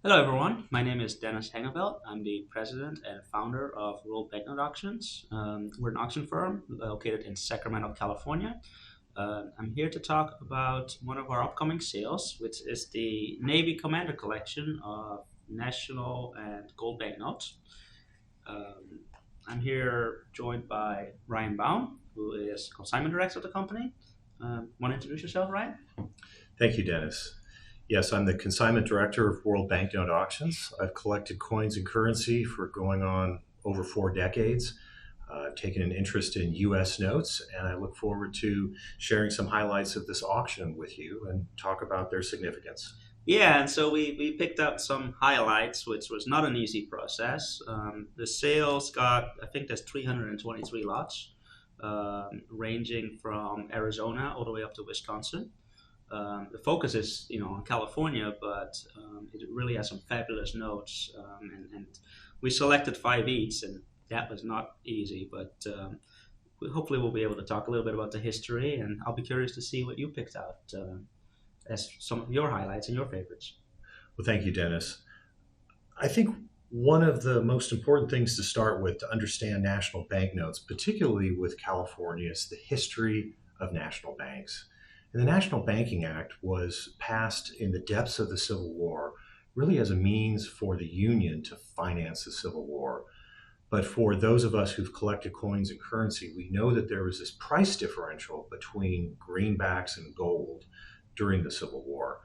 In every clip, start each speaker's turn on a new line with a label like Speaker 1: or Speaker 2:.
Speaker 1: Hello, everyone. My name is Dennis Hengeveld. I'm the president and founder of World Banknote Auctions. We're an auction firm located in Sacramento, California. I'm here to talk about one of our upcoming sales, which is the Navy Commander Collection of National and Gold Banknotes. Um, I'm here joined by Ryan Baum, who is consignment director of the company. Want to introduce yourself, Ryan?
Speaker 2: Thank you, Dennis. Yes, I'm the consignment director of World Banknote Auctions. I've collected coins and currency for going on over 4 decades. I've taken an interest in U.S. notes, and I look forward to sharing some highlights of this auction with you and talk about their significance.
Speaker 1: Yeah, and so we picked up some highlights, which was not an easy process. The sales got, I think there's 323 lots, ranging from Arizona all the way up to Wisconsin. The focus is, on California, but it really has some fabulous notes, and we selected five each, and that was not easy, but hopefully we'll be able to talk a little bit about the history, and I'll be curious to see what you picked out as some of your highlights and your favorites.
Speaker 2: Well, thank you, Dennis. I think one of the most important things to start with to understand national banknotes, particularly with California, is the history of national banks. And the National Banking Act was passed in the depths of the Civil War, really as a means for the Union to finance the Civil War. But for those of us who've collected coins and currency, we know that there was this price differential between greenbacks and gold during the Civil War.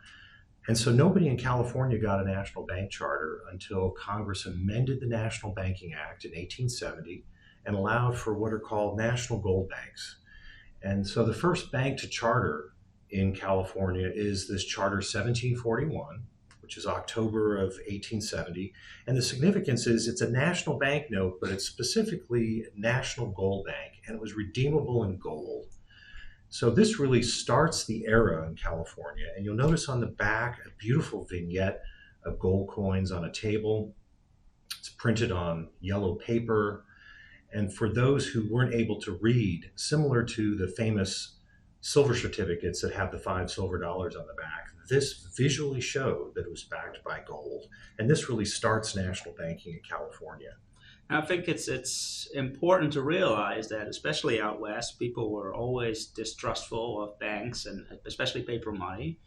Speaker 2: And so nobody in California got a national bank charter until Congress amended the National Banking Act in 1870 and allowed for what are called national gold banks. And so the first bank to charter in California is this Charter 1741, which is October of 1870. And the significance is it's a national banknote, but it's specifically National Gold Bank, and it was redeemable in gold. So this really starts the era in California. And you'll notice on the back a beautiful vignette of gold coins on a table. It's printed on yellow paper. And for those who weren't able to read, similar to the famous silver certificates that have the $5 silver on the back, this visually showed that it was backed by gold. And this really starts national banking in California.
Speaker 1: And I think it's important to realize that, especially out west, people were always distrustful of banks and especially paper money.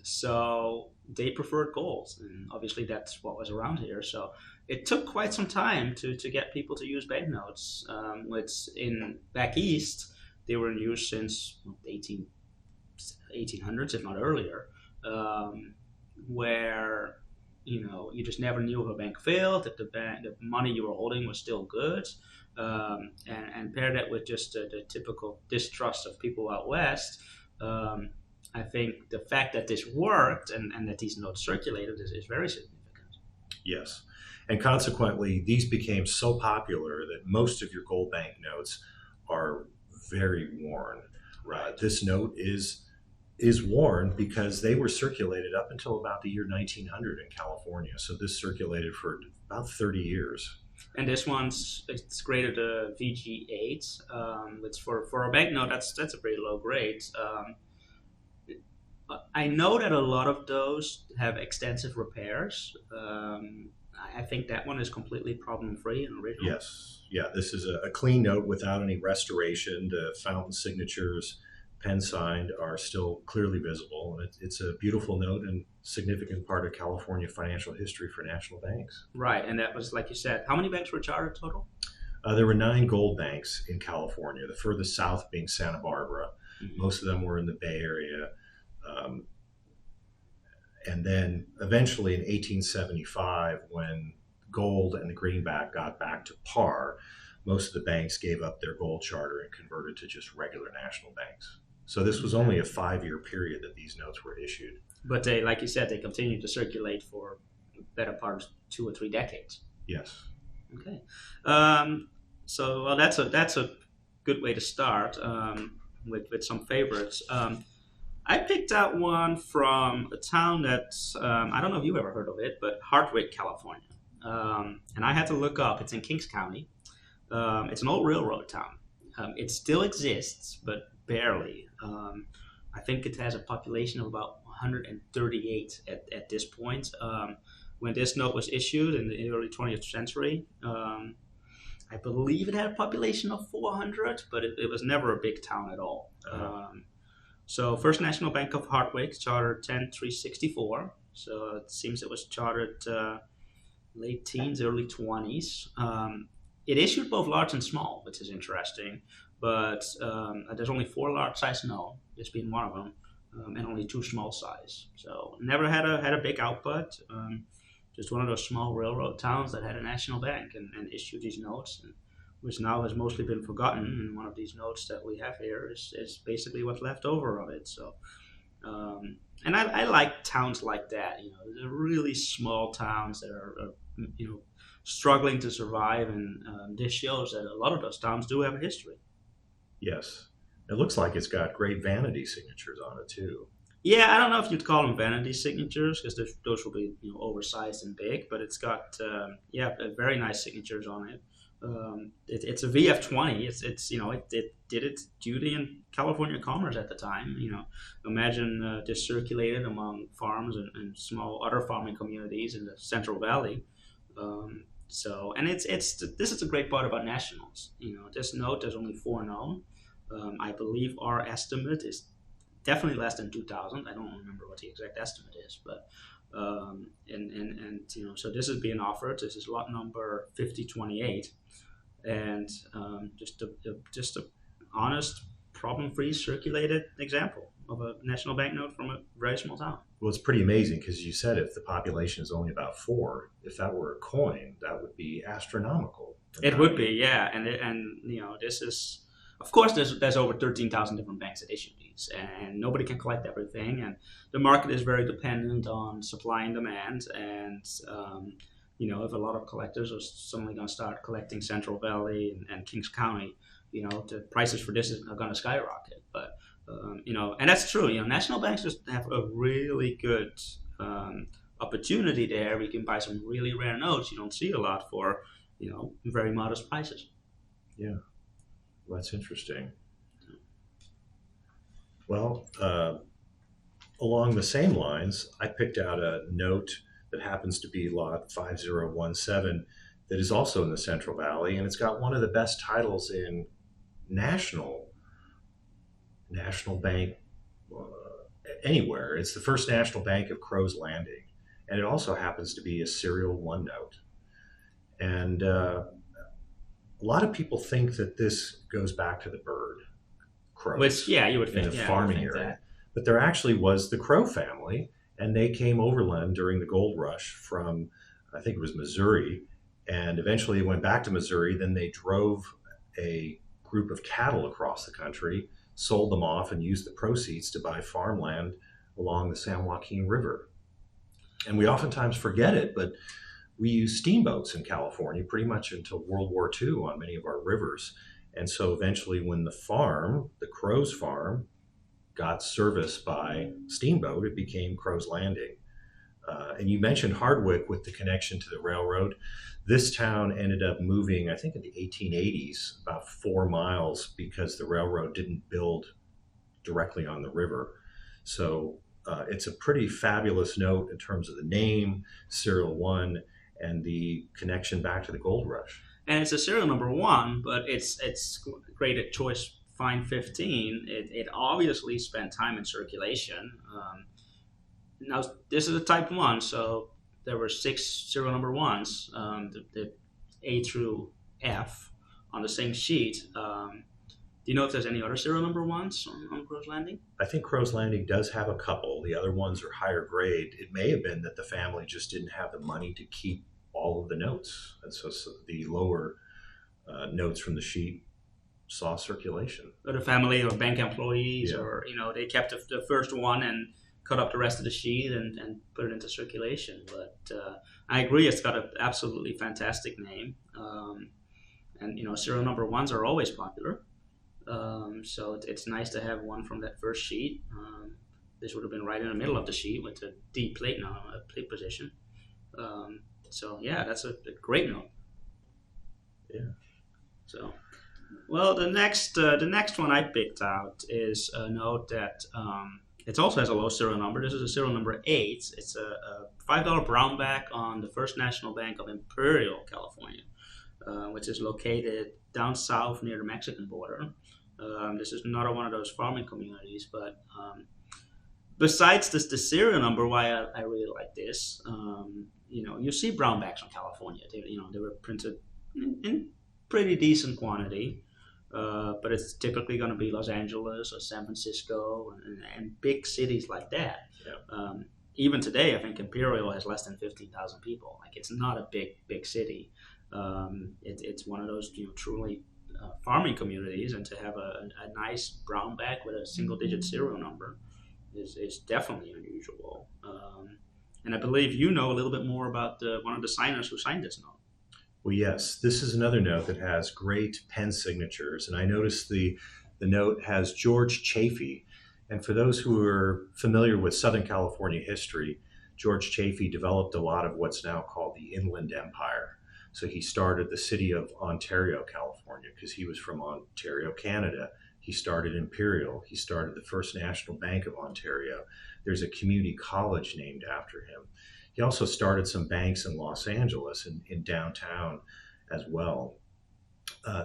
Speaker 1: So they preferred gold, and obviously that's what was around here. So it took quite some time to get people to use banknotes. Which in back east they were in use since 1800s, if not earlier, where you just never knew if a bank failed, if the money you were holding was still good, and pair that with just the typical distrust of people out west. I think the fact that this worked and that these notes circulated is very significant.
Speaker 2: Yes. And consequently, these became so popular that most of your gold bank notes are very worn.
Speaker 1: Right.
Speaker 2: This note is worn because they were circulated up until about the year 1900 in California. So this circulated for about 30 years.
Speaker 1: And this one's it's graded a VG8. Which for a banknote that's a pretty low grade. I know that a lot of those have extensive repairs. I think that one is completely problem free and original.
Speaker 2: Yes, yeah, this is a clean note without any restoration. The fountain signatures, pen signed, are still clearly visible. And it's a beautiful note and significant part of California financial history for national banks.
Speaker 1: Right, and that was like you said. How many banks were chartered total?
Speaker 2: There were 9 gold banks in California, the furthest south being Santa Barbara.
Speaker 1: Mm-hmm.
Speaker 2: Most of them were in the Bay Area. Um, and then eventually in 1875, when gold and the greenback got back to par, most of the banks gave up their gold charter and converted to just regular national banks. So this was only a 5 year period that these notes were issued.
Speaker 1: But they, like you said, they continued to circulate for better part of 2 or 3 decades.
Speaker 2: Yes.
Speaker 1: Okay. So well, that's a good way to start with some favorites. I picked out one from a town that I don't know if you've ever heard of it, but Hardwick, California. And I had to look up. It's in Kings County. It's an old railroad town. It still exists, but barely. I think it has a population of about 138 at this point. When this note was issued in the early 20th century, I believe it had a population of 400, but it was never a big town at all.
Speaker 2: Uh,
Speaker 1: So First National Bank of Hardwick, chartered 10364. So it seems it was chartered late teens, early 20s. It issued both large and small, which is interesting. But there's only four large size known, this being one of them, and only two small size. So never had a big output. Just one of those small railroad towns that had a national bank and issued these notes, and which now has mostly been forgotten. And one of these notes that we have here is basically what's left over of it. So, and I like towns like that. They're really small towns that are struggling to survive, and this shows that a lot of those towns do have a history.
Speaker 2: yes. It looks like it's got great vanity signatures on it too.
Speaker 1: Yeah, I don't know if you'd call them vanity signatures because those will be oversized and big, but it's got very nice signatures on it. It's a VF20. It did its duty in California commerce at the time. Imagine this circulated among farms and small other farming communities in the Central Valley. And this is a great part about nationals. This note there's only four known. I believe our estimate is definitely less than 2,000. I don't remember what the exact estimate is, but so this is being offered. This is lot number 5028, and just a honest, problem-free, circulated example of a national banknote from a very small town.
Speaker 2: Well, it's pretty amazing because you said if the population is only about four, if that were a coin, that would be astronomical.
Speaker 1: It would be, yeah, this is. Of course, there's over 13,000 different banks that issue these, and nobody can collect everything. And the market is very dependent on supply and demand. And if a lot of collectors are suddenly going to start collecting Central Valley and Kings County, the prices for this are going to skyrocket. But and that's true. National banks just have a really good opportunity there. We can buy some really rare notes you don't see a lot for very modest prices.
Speaker 2: Yeah, well, that's interesting. Well, along the same lines, I picked out a note that happens to be lot 5017 that is also in the Central Valley, and it's got one of the best titles in national bank uh, anywhere. It's the First National Bank of Crow's Landing, and it also happens to be a serial one note. And a lot of people think that this goes back to the bird
Speaker 1: Which,
Speaker 2: crows
Speaker 1: yeah, you would
Speaker 2: in
Speaker 1: think,
Speaker 2: a
Speaker 1: yeah, you would
Speaker 2: farming
Speaker 1: think
Speaker 2: area.
Speaker 1: that.
Speaker 2: But there actually was the Crow family, and they came overland during the gold rush from, I think it was Missouri, and eventually went back to Missouri. Then they drove a group of cattle across the country, sold them off, and used the proceeds to buy farmland along the San Joaquin River. And we oftentimes forget it, but we used steamboats in California pretty much until World War II on many of our rivers. And so eventually, when the Crow's farm, got service by steamboat, it became Crow's Landing. And you mentioned Hardwick with the connection to the railroad. This town ended up moving, I think, in the 1880s, about 4 miles because the railroad didn't build directly on the river. So it's a pretty fabulous note in terms of the name, serial one, and the connection back to the gold rush.
Speaker 1: And it's a serial number one, but it's great at choice find 15. It obviously spent time in circulation. Now this is a type one, so there were six serial number ones, the A through F, on the same sheet. Do you know if there's any other serial number ones on Crow's Landing?
Speaker 2: I think Crow's Landing does have a couple. The other ones are higher grade. It may have been that the family just didn't have the money to keep all of the notes. And so the lower notes from the sheet saw circulation.
Speaker 1: Or the family or bank employees,
Speaker 2: Yeah.
Speaker 1: or they kept the first one and cut up the rest of the sheet and put it into circulation. But I agree, it's got an absolutely fantastic name. And serial number ones are always popular. So it's nice to have one from that first sheet. This would have been right in the middle of the sheet with a D plate now, a plate position. So yeah, that's a great note.
Speaker 2: Yeah.
Speaker 1: So Well, the next one I picked out is a note that it also has a low serial number. This is a serial number 8. It's a $5 brownback on the First National Bank of Imperial, California, which is located down south near the Mexican border. This is another one of those farming communities, but besides this, the serial number, why I really like this, you see brownbacks from California. They were printed in pretty decent quantity, but it's typically going to be Los Angeles or San Francisco and big cities like that.
Speaker 2: Yeah.
Speaker 1: Even today, I think Imperial has less than 15,000 people. Like it's not a big city. It's one of those truly farming communities, and to have a nice brownback with a single digit serial number is definitely unusual. And I believe you know a little bit more about one of the signers who signed this note.
Speaker 2: Well, yes, this is another note that has great pen signatures, and I noticed the note has George Chafee. And for those who are familiar with Southern California history, George Chafee developed a lot of what's now called the Inland Empire. So he started the city of Ontario, California, because he was from Ontario, Canada. He started Imperial. He started the First National Bank of Ontario. There's a community college named after him. He also started some banks in Los Angeles and in downtown as well.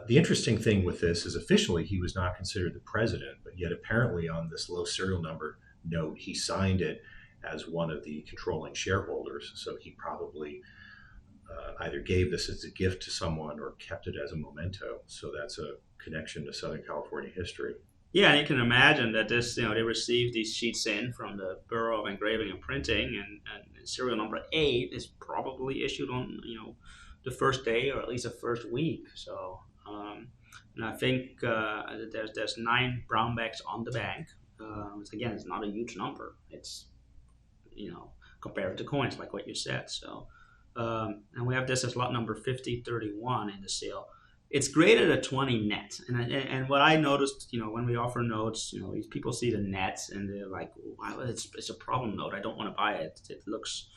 Speaker 2: The interesting thing with this is officially he was not considered the president, but yet apparently on this low serial number note, he signed it as one of the controlling shareholders. So he probably either gave this as a gift to someone or kept it as a memento. So that's a connection to Southern California history.
Speaker 1: Yeah, and you can imagine that they received these sheets in from the Bureau of Engraving and Printing, and serial number 8 is probably issued on the first day or at least the first week. So, and I think there's 9 brownbacks on the bank. Which again, it's not a huge number. It's you know compared to coins, like what you said. So, and we have this as lot number 5031 in the sale. It's graded at 20 net, and what I noticed, when we offer notes, these people see the net and they're like, wow, it's a problem note. I don't want to buy it. It looks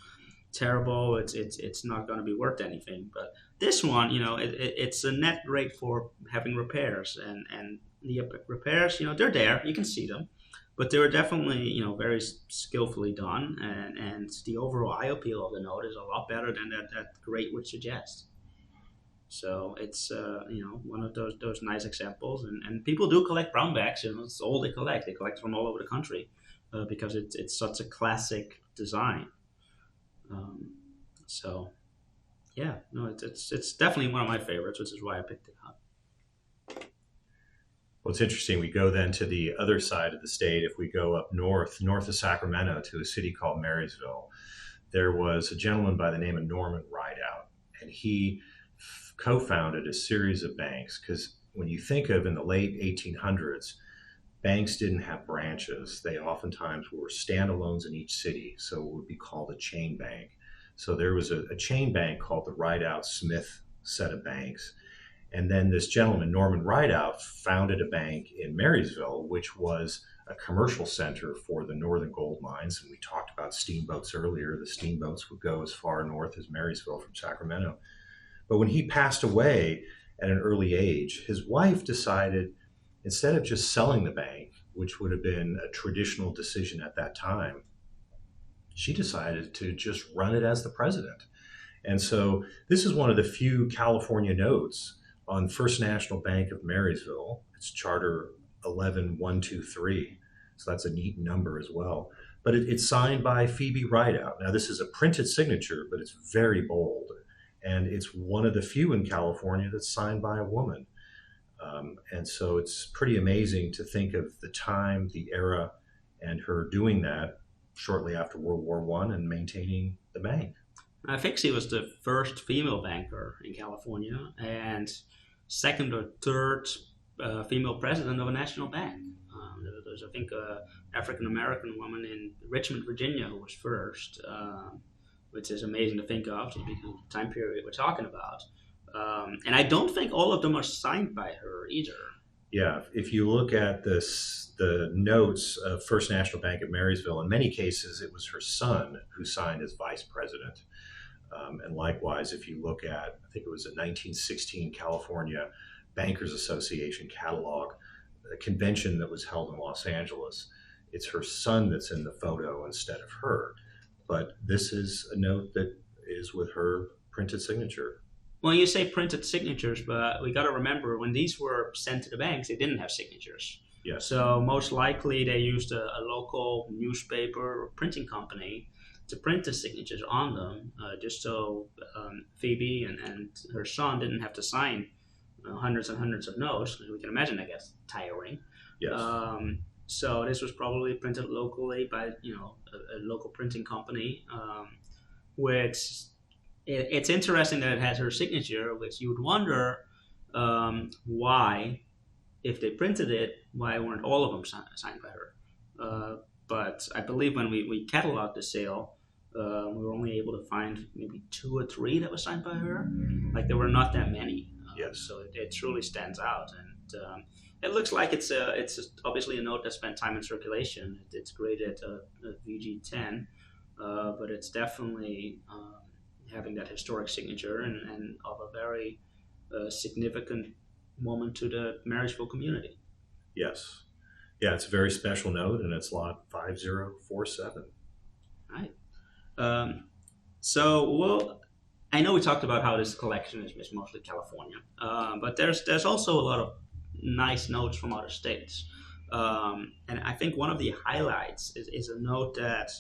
Speaker 1: terrible. It's not going to be worth anything. But this one, it's a net rate for having repairs, and the repairs, they're there. You can see them, but they were definitely, very skillfully done, and the overall eye appeal of the note is a lot better than that grade would suggest. So it's one of those nice examples, and people do collect brownbacks. It's all they collect. They collect from all over the country because it's such a classic design. Um, so yeah, no, it's definitely one of my favorites, which is why I picked it up.
Speaker 2: Well, it's interesting. We go then to the other side of the state. If we go up north of Sacramento to a city called Marysville, there was a gentleman by the name of Norman Rideout, and he co-founded a series of banks because when you think of in the late 1800s, banks didn't have branches. They oftentimes were standalones in each city, so it would be called a chain bank. So there was a chain bank called the Rideout Smith set of banks. And then this gentleman, Norman Rideout, founded a bank in Marysville, which was a commercial center for the northern gold mines. And we talked about steamboats earlier. The steamboats would go as far north as Marysville from Sacramento. But when he passed away at an early age, his wife decided instead of just selling the bank, which would have been a traditional decision at that time, she decided to just run it as the president. And so this is one of the few California notes on First National Bank of Marysville. It's Charter 11123. So that's a neat number as well. But it's signed by Phoebe Rideout. Now, this is a printed signature, but it's very bold. And it's one of the few in California that's signed by a woman. And so it's pretty amazing to think of the time, the era, and her doing that shortly after World War One and maintaining the bank.
Speaker 1: I think she was the first female banker in California and second or third female president of a national bank. There's, I think, a African American woman in Richmond, Virginia, who was first, which is amazing to think of, just because of the time period we're talking about. And I don't think all of them are signed by her either.
Speaker 2: Yeah, if you look at the notes of First National Bank of Marysville, in many cases it was her son who signed as vice president. And likewise, if you look at, I think it was a 1916 California Bankers Association catalog, a convention that was held in Los Angeles. It's her son that's in the photo instead of her. But this is a note that is with her printed signature.
Speaker 1: Well, you say printed signatures, but we got to remember when these were sent to the banks, they didn't have signatures.
Speaker 2: Yes.
Speaker 1: So most likely they used a local newspaper or printing company to print the signatures on them, just so Phoebe and her son didn't have to sign hundreds and hundreds of notes. We can imagine, I guess, tiring.
Speaker 2: Yes.
Speaker 1: So this was probably printed locally by a local printing company, which it's interesting that it has her signature, which you would wonder why, if they printed it, why weren't all of them signed by her? But I believe when we cataloged the sale, we were only able to find maybe two or three that was signed by her. Like there were not that many,
Speaker 2: Yes.
Speaker 1: so it truly stands out. And it looks like it's obviously a note that spent time in circulation. It's graded a VG10, but it's definitely having that historic signature and of a very significant moment to the Marysville community.
Speaker 2: Yes. Yeah, it's a very special note, and it's lot 5047.
Speaker 1: Right. Um, well, I know we talked about how this collection is mostly California, but there's also a lot of nice notes from other states. And I think one of the highlights is a note that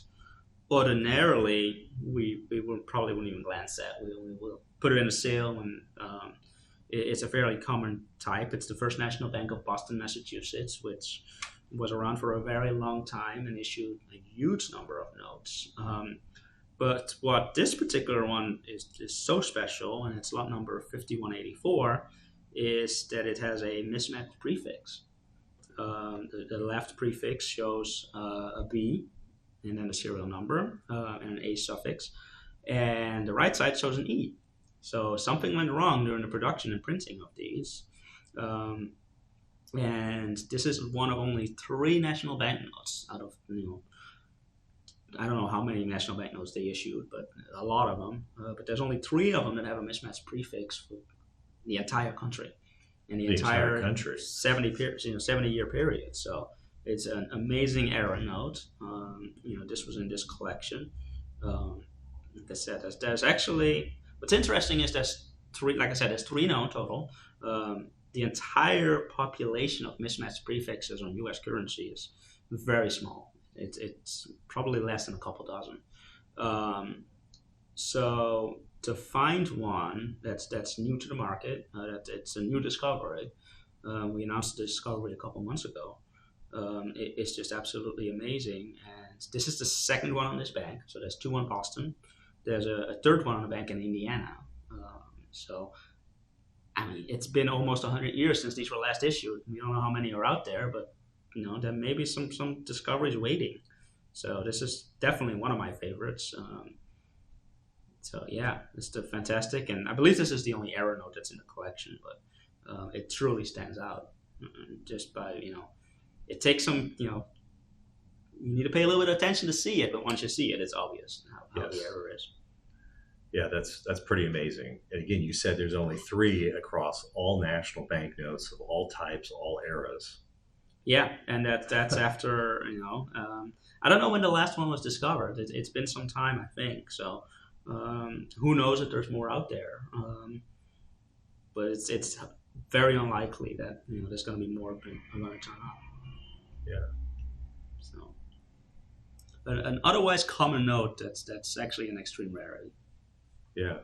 Speaker 1: ordinarily we would probably wouldn't even glance at. We will put it in a sale, and it's a fairly common type. It's the First National Bank of Boston, Massachusetts, which was around for a very long time and issued a huge number of notes. But what this particular one is so special, and it's lot number 5184, is that it has a mismatched prefix. The left prefix shows a B and then a serial number and an A suffix, and the right side shows an E. So something went wrong during the production and printing of these. And this is one of only three national banknotes out of, I don't know how many national banknotes they issued, but a lot of them. But there's only three of them that have a mismatched prefix for the entire country, in the
Speaker 2: Entire
Speaker 1: entire
Speaker 2: country.
Speaker 1: 70-year period. So it's an amazing era note. This was in this collection. Like I said, there's actually, what's interesting is there's three. Like I said, there's three known total. The entire population of mismatched prefixes on U.S. currency is very small. It's probably less than a couple dozen. So to find one that's new to the market, that it's a new discovery. We announced the discovery a couple months ago. It's just absolutely amazing. And this is the second one on this bank. So there's two on Boston. There's a third one on a bank in Indiana. So, I mean, it's been almost 100 years since these were last issued. We don't know how many are out there, but there may be some discoveries waiting. So this is definitely one of my favorites. So yeah, it's fantastic, and I believe this is the only error note that's in the collection, but it truly stands out just by it takes some you need to pay a little bit of attention to see it, but once you see it, it's obvious how
Speaker 2: Yes.
Speaker 1: the error is.
Speaker 2: Yeah, that's pretty amazing. And again, you said there's only three across all national banknotes of all types, all eras.
Speaker 1: Yeah, and that's after I don't know when the last one was discovered. It's been some time, I think. So who knows if there's more out there? But it's very unlikely that there's going to be more going to turn up.
Speaker 2: Yeah.
Speaker 1: So an otherwise common note that's actually an extreme rarity.
Speaker 2: Yeah.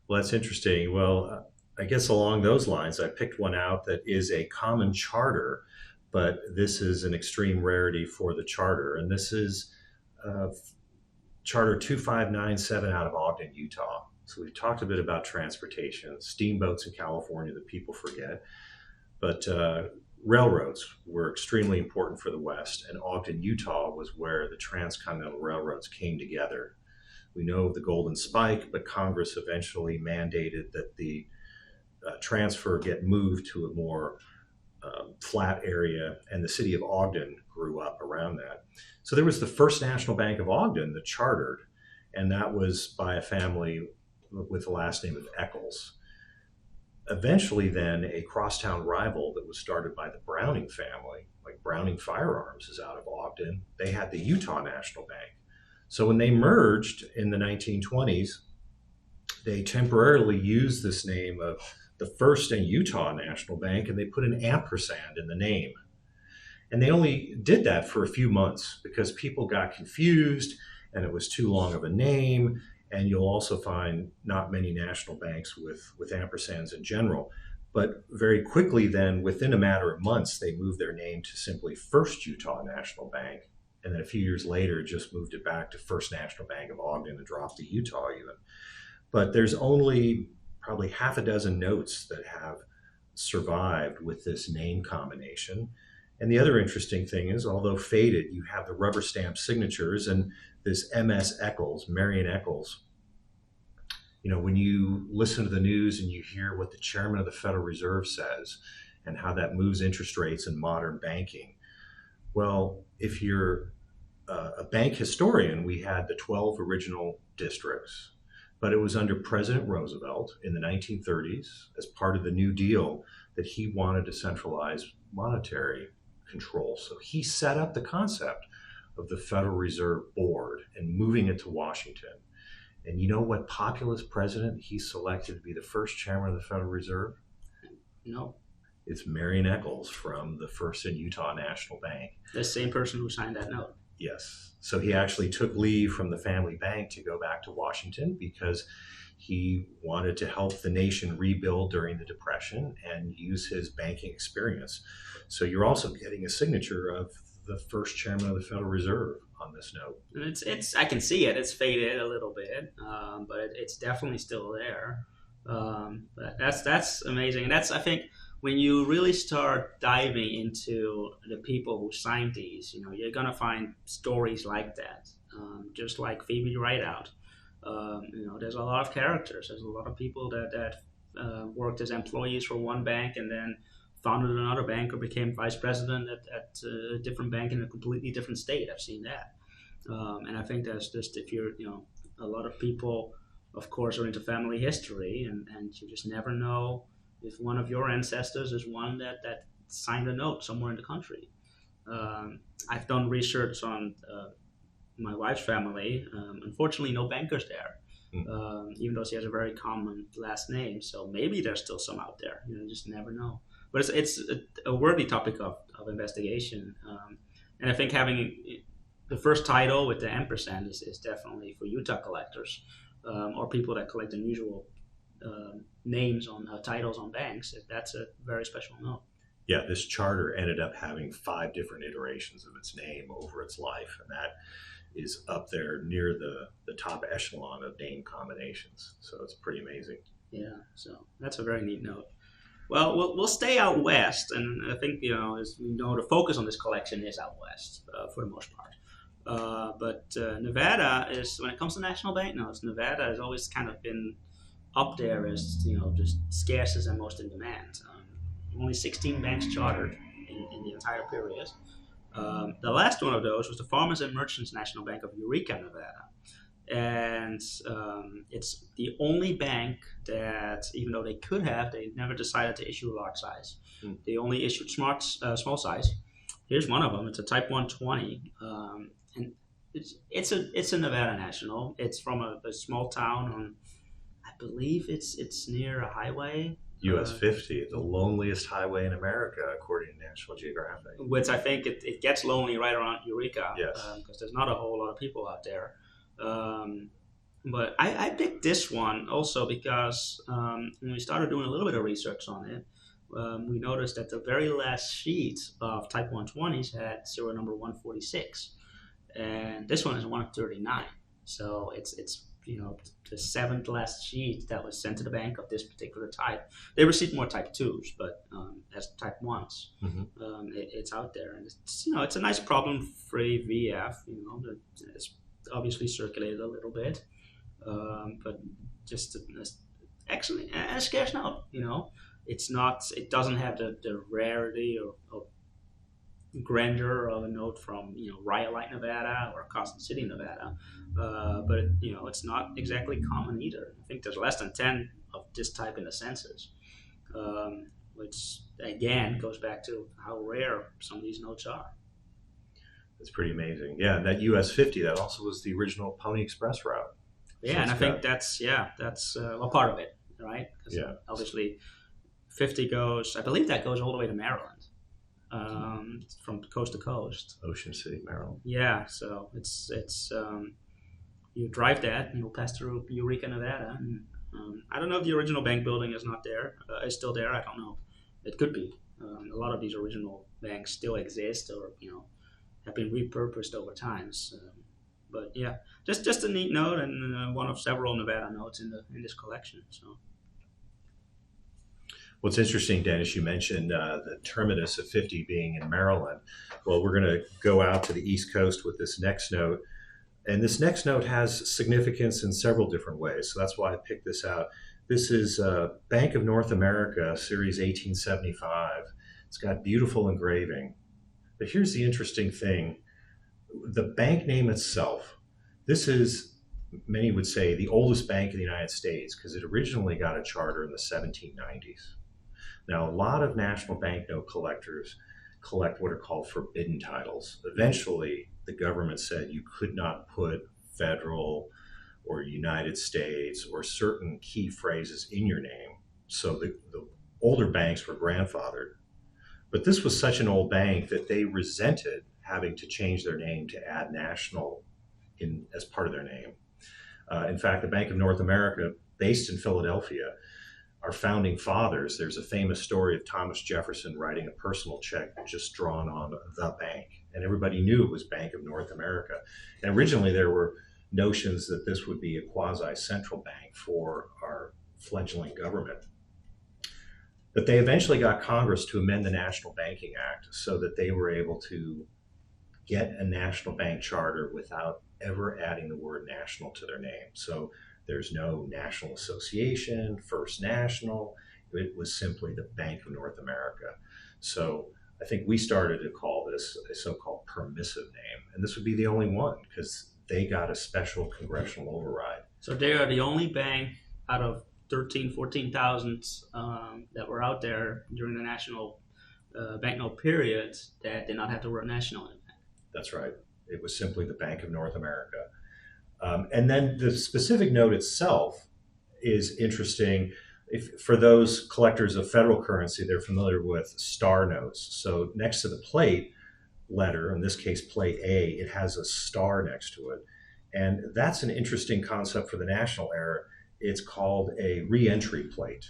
Speaker 2: Well, that's interesting. Well, I guess along those lines, I picked one out that is a common charter, but this is an extreme rarity for the charter. And this is uh, Charter 2597 out of Ogden, Utah. So we've talked a bit about transportation, steamboats in California that people forget, but railroads were extremely important for the West, and Ogden, Utah was where the transcontinental railroads came together. We know of the Golden Spike, but Congress eventually mandated that the transfer get moved to a more flat area, and the city of Ogden grew up around that. So there was the First National Bank of Ogden that chartered, and that was by a family with the last name of Eccles. Eventually, then, a crosstown rival that was started by the Browning family, like Browning Firearms, is out of Ogden. They had the Utah National Bank. So when they merged in the 1920s, they temporarily used this name of the First and Utah National Bank, and they put an ampersand in the name. And they only did that for a few months because people got confused and it was too long of a name. And you'll also find not many national banks with ampersands in general. But very quickly, then, within a matter of months, they moved their name to simply First Utah National Bank. And then a few years later, just moved it back to First National Bank of Ogden and dropped the Utah even. But there's only probably half a dozen notes that have survived with this name combination. And the other interesting thing is, although faded, you have the rubber stamp signatures and this MS Eccles, Marion Eccles. You know, when you listen to the news and you hear what the chairman of the Federal Reserve says and how that moves interest rates in modern banking, well, if you're a bank historian, we had the 12 original districts, but it was under President Roosevelt in the 1930s as part of the New Deal that he wanted to centralize monetary control. So he set up the concept of the Federal Reserve Board and moving it to Washington. And you know what populist president he selected to be the first chairman of the Federal Reserve?
Speaker 1: No,
Speaker 2: It's Marion Eccles from the First and Utah National Bank.
Speaker 1: the same person who signed that note.
Speaker 2: Yes. So he actually took leave from the family bank to go back to Washington because he wanted to help the nation rebuild during the Depression and use his banking experience. So you're also getting a signature of the first chairman of the Federal Reserve on this note.
Speaker 1: And it's I can see it. It's faded a little bit, but it's definitely still there. But that's amazing, and that's I think when you really start diving into the people who signed these, you're gonna find stories like that. Just like Phoebe Rideout, there's a lot of characters. There's a lot of people that worked as employees for one bank and then founded another bank or became vice president at a different bank in a completely different state. I've seen that. And I think that's just if you're, a lot of people, of course, are into family history, and you just never know if one of your ancestors is one that signed a note somewhere in the country. I've done research on my wife's family. Unfortunately, no bankers there, even though she has a very common last name. So maybe there's still some out there. You just never know. But it's a worthy topic of investigation. And I think having the first title with the ampersand is definitely for Utah collectors or people that collect unusual names on titles on banks. That's a very special note.
Speaker 2: Yeah, this charter ended up having 5 different iterations of its name over its life, and that is up there near the top echelon of name combinations. So it's pretty amazing.
Speaker 1: Yeah, so that's a very neat note. Well, we'll stay out west, and I think as we know, the focus on this collection is out west for the most part. But Nevada is, when it comes to national banknotes, Nevada has always kind of been up there as just scarcest and most in demand. Only 16 banks chartered in the entire period. The last one of those was the Farmers and Merchants National Bank of Eureka, Nevada. And it's the only bank that, even though they could have, they never decided to issue a large size. They only issued small size. Here's one of them. It's a Type 120, and it's a Nevada national. It's from a small town on, I believe it's near a highway.
Speaker 2: US 50, the loneliest highway in America, according to National Geographic.
Speaker 1: Which I think it gets lonely right around Eureka.
Speaker 2: Yes.
Speaker 1: Because there's not a whole lot of people out there. But I picked this one also because when we started doing a little bit of research on it, we noticed that the very last sheet of Type 120s had serial number 146. And this one is 139. So it's the 7th last sheet that was sent to the bank of this particular type. They received more Type 2s, but as Type 1s, it's out there. And it's a nice problem-free VF. It's obviously circulated a little bit, but just excellent and a scarce note. It's not. It doesn't have the rarity or grandeur of a note from Rhyolite, Nevada, or Carson City, Nevada. But it's not exactly common either. I think there's less than 10 of this type in the census. which again goes back to how rare some of these notes are.
Speaker 2: It's pretty amazing. Yeah, and that US 50, that also was the original Pony Express route. So
Speaker 1: Yeah, and
Speaker 2: it's
Speaker 1: I think
Speaker 2: got,
Speaker 1: that's a part of it, right? Because
Speaker 2: yeah,
Speaker 1: obviously 50 goes, I believe that goes all the way to Maryland, from coast to coast.
Speaker 2: Ocean City, Maryland.
Speaker 1: Yeah, so it's you drive that, and you'll pass through Eureka, Nevada. And, I don't know if the original bank building is not there, is still there. I don't know. It could be. A lot of these original banks still exist, or have been repurposed over times. But yeah, just a neat note, and one of several Nevada notes in this collection. So
Speaker 2: What's interesting, Dennis, you mentioned the terminus of 50 being in Maryland. Well, we're going to go out to the East Coast with this next note. And this next note has significance in several different ways. So that's why I picked this out. This is Bank of North America, Series 1875. It's got beautiful engraving. But here's the interesting thing, the bank name itself. This is, many would say, the oldest bank in the United States because it originally got a charter in the 1790s. Now, a lot of national banknote collectors collect what are called forbidden titles. Eventually, the government said you could not put federal or United States or certain key phrases in your name. So the older banks were grandfathered. But this was such an old bank that they resented having to change their name to add national in as part of their name. In fact, the Bank of North America, based in Philadelphia, our founding fathers, there's a famous story of Thomas Jefferson writing a personal check just drawn on the bank. And everybody knew it was Bank of North America. And originally there were notions that this would be a quasi-central bank for our fledgling government. But they eventually got Congress to amend the National Banking Act so that they were able to get a national bank charter without ever adding the word national to their name. So there's no National Association, First National. It was simply the Bank of North America. So I think we started to call this a so-called permissive name. And this would be the only one because they got a special congressional override.
Speaker 1: so they are the only bank out of 14,000 that were out there during the national banknote period that did not have the word national in it.
Speaker 2: That's right. It was simply the Bank of North America. And then the specific note itself is interesting. If, for those collectors of federal currency, they're familiar with star notes. So next to the plate letter, in this case plate A, it has a star next to it. And that's an interesting concept for the national era. It's called a reentry plate.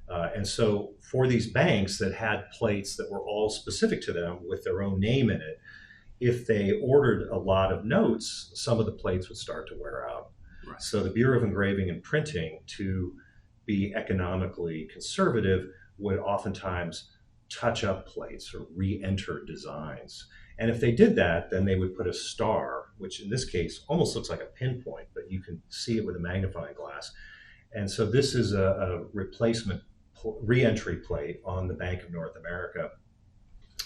Speaker 2: And so for these banks that had plates that were all specific to them with their own name in it, if they ordered a lot of notes, some of the plates would start to wear out.
Speaker 1: Right.
Speaker 2: So the Bureau of Engraving and Printing, to be economically conservative, would oftentimes touch up plates or re-enter designs. And if they did that, then they would put a star, which in this case almost looks like a pinpoint, but you can see it with a magnifying glass. And so this is a replacement re-entry plate on the Bank of North America.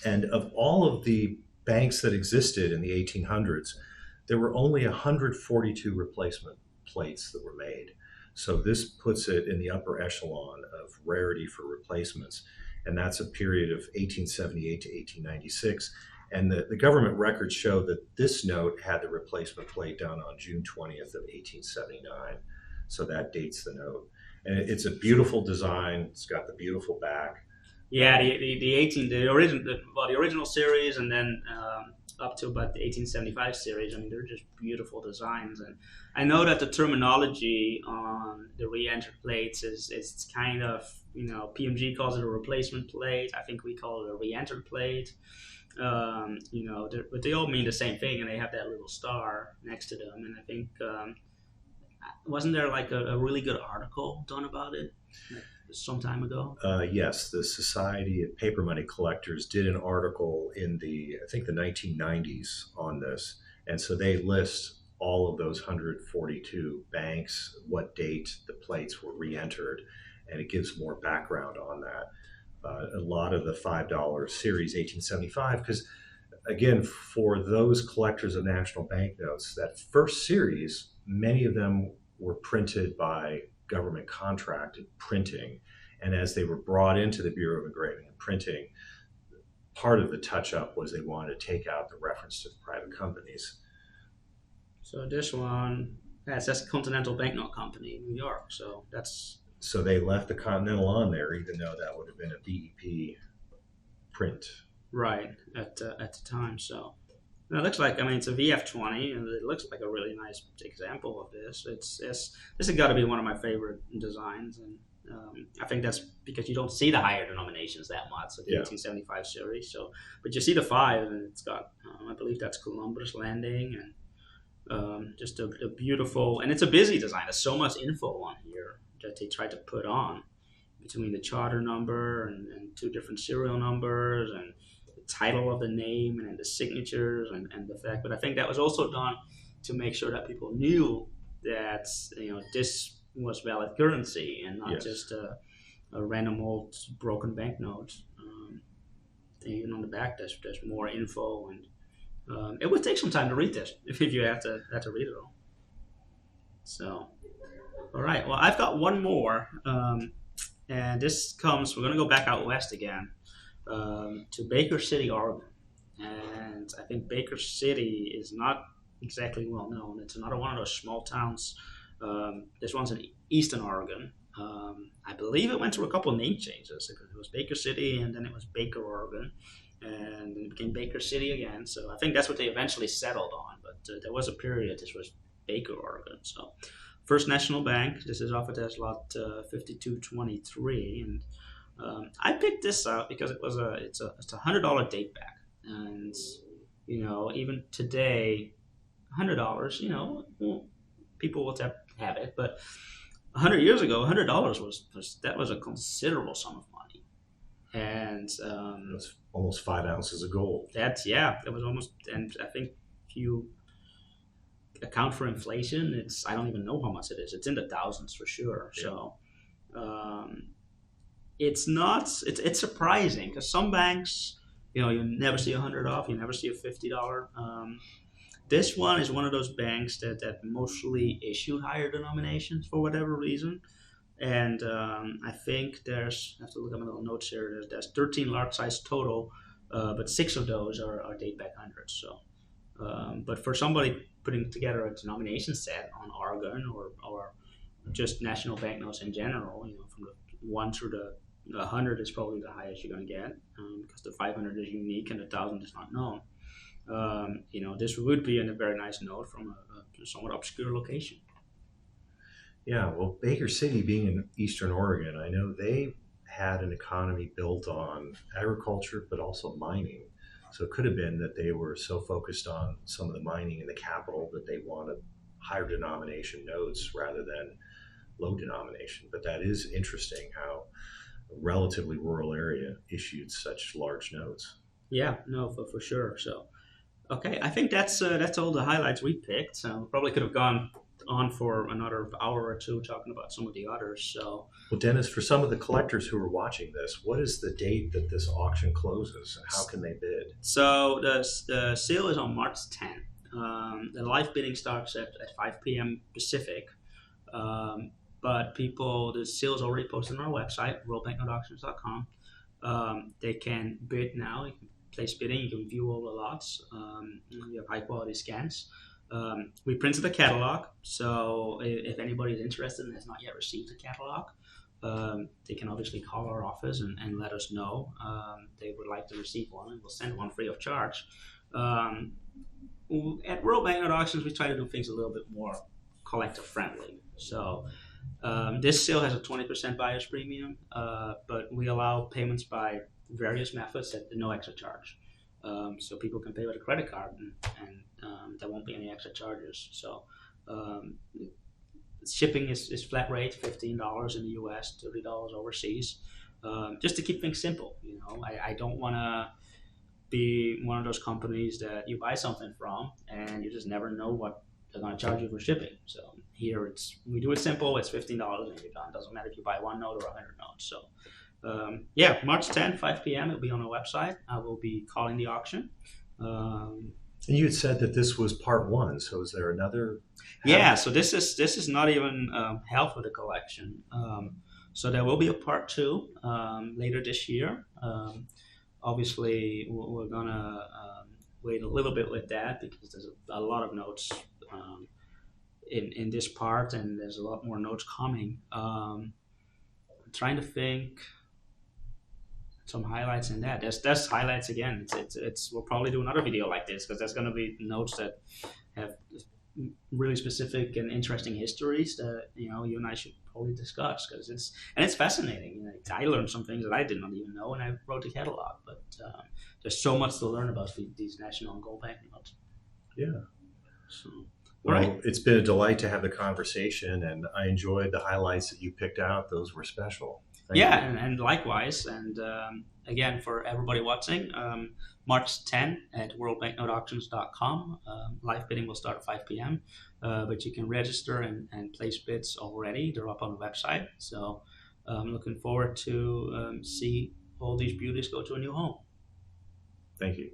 Speaker 2: And of all of the banks that existed in the 1800s, there were only 142 replacement plates that were made. So this puts it in the upper echelon of rarity for replacements. And that's a period of 1878 to 1896. And the government records show that this note had the replacement plate done on June 20th of 1879. So that dates the note. And it's a beautiful design. It's got the beautiful back.
Speaker 1: Yeah, the original series, and then up to about the 1875 series. I mean, they're just beautiful designs, and I know that the terminology on the re-entered plates is kind of, PMG calls it a replacement plate. I think we call it a re-entered plate. But they all mean the same thing, and they have that little star next to them. And I think wasn't there like a really good article done about it? Some time ago.
Speaker 2: Yes, the Society of Paper Money Collectors did an article in I think the 1990s on this. And so they list all of those 142 banks, what date the plates were re-entered, and it gives more background on that. A lot of the $5 series 1875, because again, for those collectors of national banknotes, that first series, many of them were printed by government contracted printing, And as they were brought into the Bureau of Engraving and Printing, part of the touch up was they wanted to take out the reference to the private companies.
Speaker 1: So this one, that's Continental Banknote Company in New York. So that's
Speaker 2: So they left the Continental on there, even though that would have been a BEP print.
Speaker 1: right at the time. So it looks like, I mean, it's a VF20, and it looks like a really nice example of this. This has got to be one of my favorite designs, and I think that's because you don't see the higher denominations that much, so the
Speaker 2: Yeah.
Speaker 1: 1875 series. So, but you see the five, and it's got, I believe that's Columbus Landing, and just a beautiful, and it's a busy design. There's so much info on here that they tried to put on between the charter number and two different serial numbers and the title of the name and the signatures and the fact. But I think that was also done to make sure that people knew that this was valid currency and not
Speaker 2: Yes.
Speaker 1: just a random old broken banknote. Even on the back, there's more info, and it would take some time to read this if you have to read it all. So, all right. Well, I've got one more. And this comes, we're going to go back out west again to Baker City, Oregon. And I think Baker City is not exactly well known. It's another one of those small towns. This one's in eastern Oregon. I believe it went through a couple of name changes. It was Baker City, and then it was Baker, Oregon. And then it became Baker City again. So I think that's what they eventually settled on. But there was a period this was Baker, Oregon. So First National Bank. This is offered as lot 5223, and I picked this out because it's a $100 date back, and even today, $100, well, people will have it, but 100 years ago, $100 was a considerable sum of money, and
Speaker 2: It was almost 5 ounces of gold.
Speaker 1: that was almost, and I think if you account for inflation, I don't even know how much it is. It's in the thousands for sure.
Speaker 2: Yeah.
Speaker 1: So it's surprising because some banks, you never see 100 off, you never see a $50. This one is one of those banks that mostly issue higher denominations for whatever reason. And I think I have to look at my little notes here. There's 13 large size total, but 6 of those are date back hundreds. So, but for somebody putting together a denomination set on Oregon or just national banknotes in general, from the 1 through the 100 is probably the highest you're going to get, because the 500 is unique and the 1,000 is not known. This would be a very nice note from a somewhat obscure location.
Speaker 2: Yeah, well, Baker City being in eastern Oregon, I know they had an economy built on agriculture, but also mining. So it could have been that they were so focused on some of the mining in the capital that they wanted higher denomination notes rather than low denomination. But that is interesting how a relatively rural area issued such large notes.
Speaker 1: Yeah, no, for sure. So, okay, I think that's all the highlights we picked. So we probably could have gone on for another hour or two talking about some of the others. So,
Speaker 2: Well, Dennis, for some of the collectors who are watching this, what is the date that this auction closes and how can they bid?
Speaker 1: so the sale is on March 10th. The live bidding starts at 5 p.m. Pacific. But the sale is already posted on our website, worldbanknoteauctions.com. They can bid now. You can place bidding. You can view all the lots. You have high quality scans. We printed a catalog, so if anybody is interested and has not yet received a catalog, they can obviously call our office and let us know they would like to receive one, and we'll send one free of charge. At World Banknote Auctions, we try to do things a little bit more collector friendly. So this sale has a 20% buyer's premium, but we allow payments by various methods at no extra charge. So people can pay with a credit card, and there won't be any extra charges. So shipping is flat rate, $15 in the U.S., $30 overseas, just to keep things simple. I don't want to be one of those companies that you buy something from and you just never know what they're going to charge you for shipping. So here we do it simple. It's $15 and you're done. Doesn't matter if you buy 1 note or 100 notes. So March 10th, 5 p.m. It'll be on our website. I will be calling the auction.
Speaker 2: And you had said that this was part one. So is there another?
Speaker 1: Yeah, so this is not even half of the collection. So there will be a part two later this year. Obviously, we're gonna wait a little bit with that because there's a lot of notes in this part, and there's a lot more notes coming. I'm trying to think some highlights in that. There's highlights again. It's we'll probably do another video like this because there's gonna be notes that have really specific and interesting histories that you and I should probably discuss because it's fascinating. I learned some things that I did not even know, and I wrote the catalog. But there's so much to learn about these national and gold banknotes.
Speaker 2: Yeah.
Speaker 1: So, all right.
Speaker 2: Well, it's been a delight to have the conversation, and I enjoyed the highlights that you picked out. Those were special. Thank
Speaker 1: Yeah,
Speaker 2: you.
Speaker 1: and likewise. And again, for everybody watching, March 10 at worldbanknoteauctions.com. Live bidding will start at 5 p.m., but you can register and place bids already. They're up on the website. So I'm looking forward to see all these beauties go to a new home.
Speaker 2: Thank you.